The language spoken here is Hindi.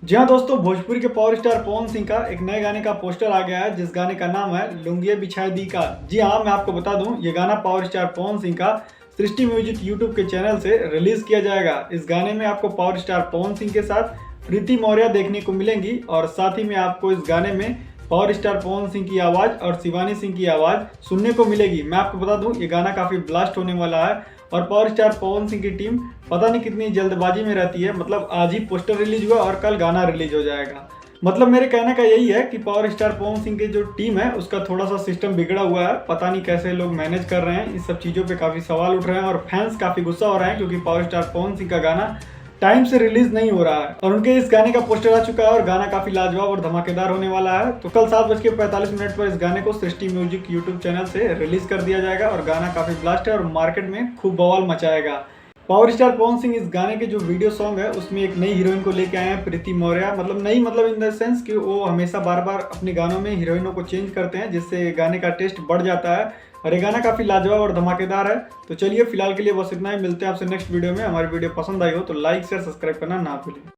जी हाँ दोस्तों, भोजपुरी के पावर स्टार पवन सिंह का एक नए गाने का पोस्टर आ गया है जिस गाने का नाम है लुंगिया बिछाई दी का। जी हाँ, मैं आपको बता दूं, ये गाना पावर स्टार पवन सिंह का सृष्टि म्यूजिक यूट्यूब के चैनल से रिलीज किया जाएगा। इस गाने में आपको पावर स्टार पवन सिंह के साथ प्रीति मौर्य देखने को मिलेंगी और साथ ही में आपको इस गाने में पावर स्टार पवन सिंह की आवाज़ और शिवानी सिंह की आवाज़ सुनने को मिलेगी। मैं आपको बता दूं, ये गाना काफ़ी ब्लास्ट होने वाला है और पावर स्टार पवन सिंह की टीम पता नहीं कितनी जल्दबाजी में रहती है। मतलब आज ही पोस्टर रिलीज हुआ और कल गाना रिलीज हो जाएगा। मतलब मेरे कहने का यही है कि पावर स्टार पवन सिंह की जो टीम है उसका थोड़ा सा सिस्टम बिगड़ा हुआ है। पता नहीं कैसे लोग मैनेज कर रहे हैं। इस सब चीज़ों पे काफ़ी सवाल उठ रहे हैं और फैंस काफ़ी गुस्सा हो रहे हैं क्योंकि पावर स्टार पवन सिंह का गाना टाइम से रिलीज नहीं हो रहा है और उनके इस गाने का पोस्टर आ चुका है और गाना काफी लाजवाब और धमाकेदार होने वाला है। तो कल 7:45 पर इस गाने को सृष्टि म्यूजिक यूट्यूब चैनल से रिलीज कर दिया जाएगा और गाना काफी ब्लास्ट है और मार्केट में खूब बवाल मचाएगा। पावर स्टार पवन सिंह इस गाने के जो वीडियो सॉन्ग है उसमें एक नई हीरोइन को लेके आए हैं, प्रीति मौर्य। मतलब नई, मतलब इन द सेंस कि वो हमेशा बार बार अपने गानों में हीरोइनों को चेंज करते हैं जिससे गाने का टेस्ट बढ़ जाता है और ये गाना काफी लाजवाब और धमाकेदार है। तो चलिए फिलहाल के लिए बस इतना ही, मिलते हैं आपसे नेक्स्ट वीडियो में। हमारी वीडियो पसंद आई हो तो लाइक शेयर सब्सक्राइब करना ना भूलें।